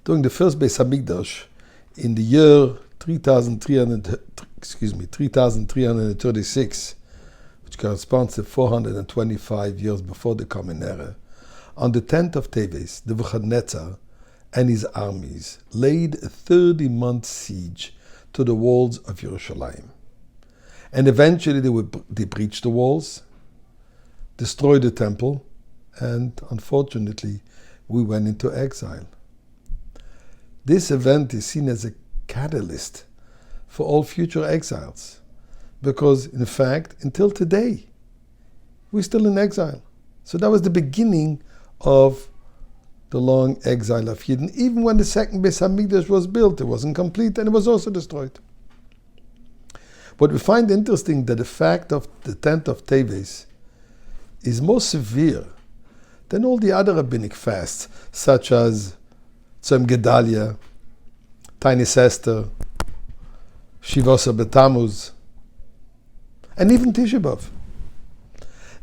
During the first Beis Hamikdash, in the year 3336, which corresponds to 425 years before the Common Era, on the 10th of Tevet, the Nebuchadnezzar and his armies laid a 30-month siege to the walls of Yerushalayim. And eventually they breached the walls, destroyed the temple, and unfortunately we went into exile. This event is seen as a catalyst for all future exiles, because in fact, until today, we're still in exile. So that was the beginning of the long exile of Yidden. Even when the second Beis Hamikdash was built, it wasn't complete and it was also destroyed. What we find interesting that the fact of the 10th of Teves is more severe than all the other rabbinic fasts, such as Tzom Gedalia, Tainis Esther, Shivasa B'Tammuz, and even Tisha B'Av.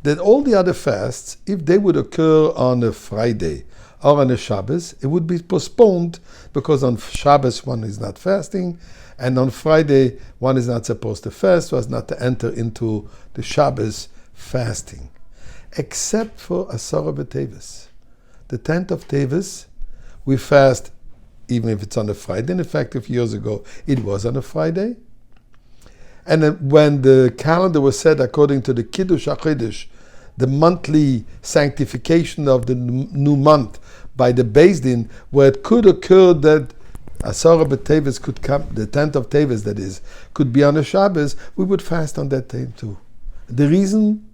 That all the other fasts, if they would occur on a Friday or on a Shabbos, it would be postponed because on Shabbos one is not fasting, and on Friday one is not supposed to fast, so as not to enter into the Shabbos fasting. Except for Asara B'Teves. The 10th of Teves, we fast even if it's on a Friday. In fact, a few years ago, it was on a Friday. And then when the calendar was set according to the Kiddush HaChodesh, the monthly sanctification of the new month by the Beis Din, where it could occur that Asara B'Teves could come, the 10th of Teves that is, could be on a Shabbos, we would fast on that day too. The reason?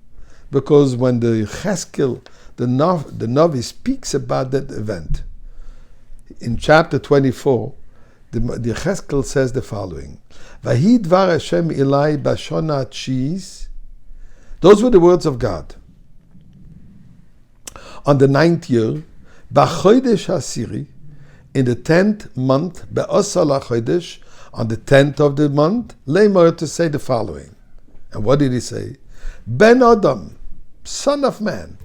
Because when the Cheskel, the Navi speaks about that event, in chapter 24, the Cheskel says the following: Vahi dvar Hashem ilai bashona atshis. Those were the words of God. On the 9th year, b'chodesh hasiri, in the 10th month, be'osal hachodesh, on the 10th of the month, leimor, to say the following. And what did he say? Ben Adam, son of man,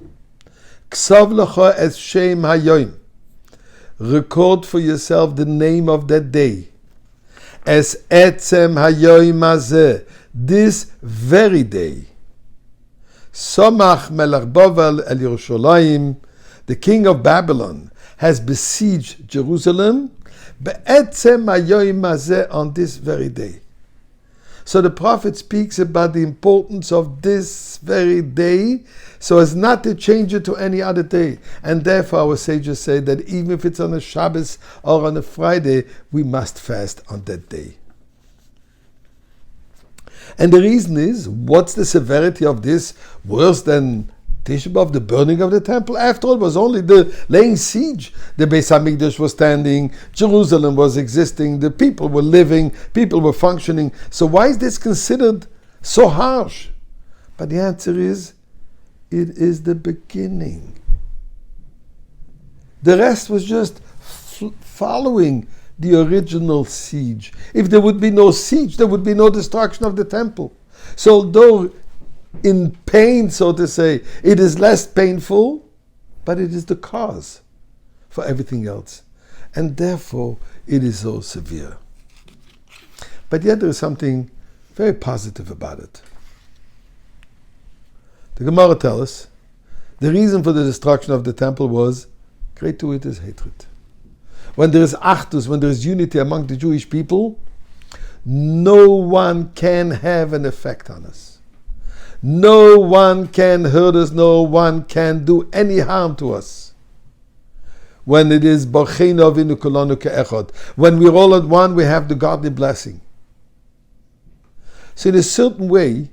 ksav lecha es shem hayoim. Record for yourself the name of that day. As etzem hayoim hazeh, this very day. Somach melech Bavel el Yerushalayim, the king of Babylon, has besieged Jerusalem. Be'etzem hayoim hazeh, on this very day. So the prophet speaks about the importance of this very day, so as not to change it to any other day. And therefore our sages say that even if it's on a Shabbos or on a Friday, we must fast on that day. And the reason is, what's the severity of this worse than Tisha B'Av, the burning of the temple? After all, it was only the laying siege. The Beis Hamikdash was standing, Jerusalem was existing, the people were living, people were functioning. So why is this considered so harsh? But the answer is, it is the beginning. The rest was just following the original siege. If there would be no siege, there would be no destruction of the temple. So although in pain, so to say, it is less painful, but it is the cause for everything else. And therefore, it is so severe. But yet there is something very positive about it. The Gemara tells us the reason for the destruction of the temple was great to it is hatred. When there is achdus, when there is unity among the Jewish people, no one can have an effect on us. No one can hurt us, no one can do any harm to us. When it is Borcheinu Avinu Kulanu Ke'echad, when we're all at one, we have the godly blessing. So in a certain way,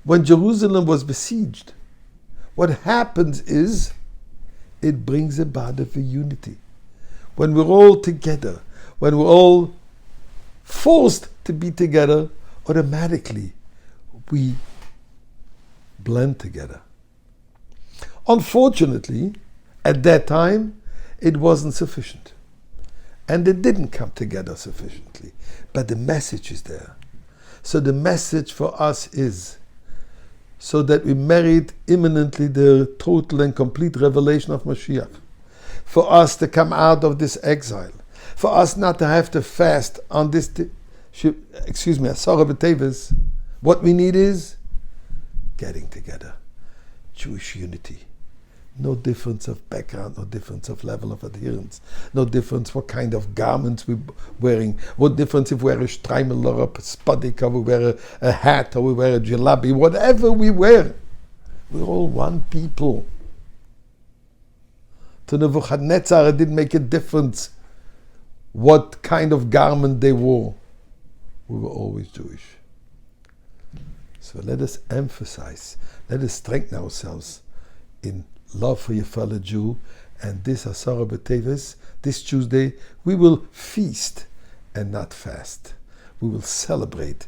when Jerusalem was besieged, what happens is, it brings about a unity. When we're all together, when we're all forced to be together, automatically we blend together. Unfortunately, at that time, it wasn't sufficient. And they didn't come together sufficiently. But the message is there. So the message for us is, so that we merit imminently the total and complete revelation of Mashiach. for us to come out of this exile, for us not to have to fast on this, Asara B'Teves. What we need is getting together, Jewish unity. No difference of background, no difference of level of adherence, no difference what kind of garments we're wearing, what difference if we wear a streimel or a spadik, or we wear a hat, or we wear a jalabi, whatever we wear, we're all one people. To Nebuchadnezzar, it didn't make a difference what kind of garment they wore. We were always Jewish. So let us emphasize, let us strengthen ourselves in love for your fellow Jew, and this Asara B'Teves, this Tuesday, we will feast and not fast. We will celebrate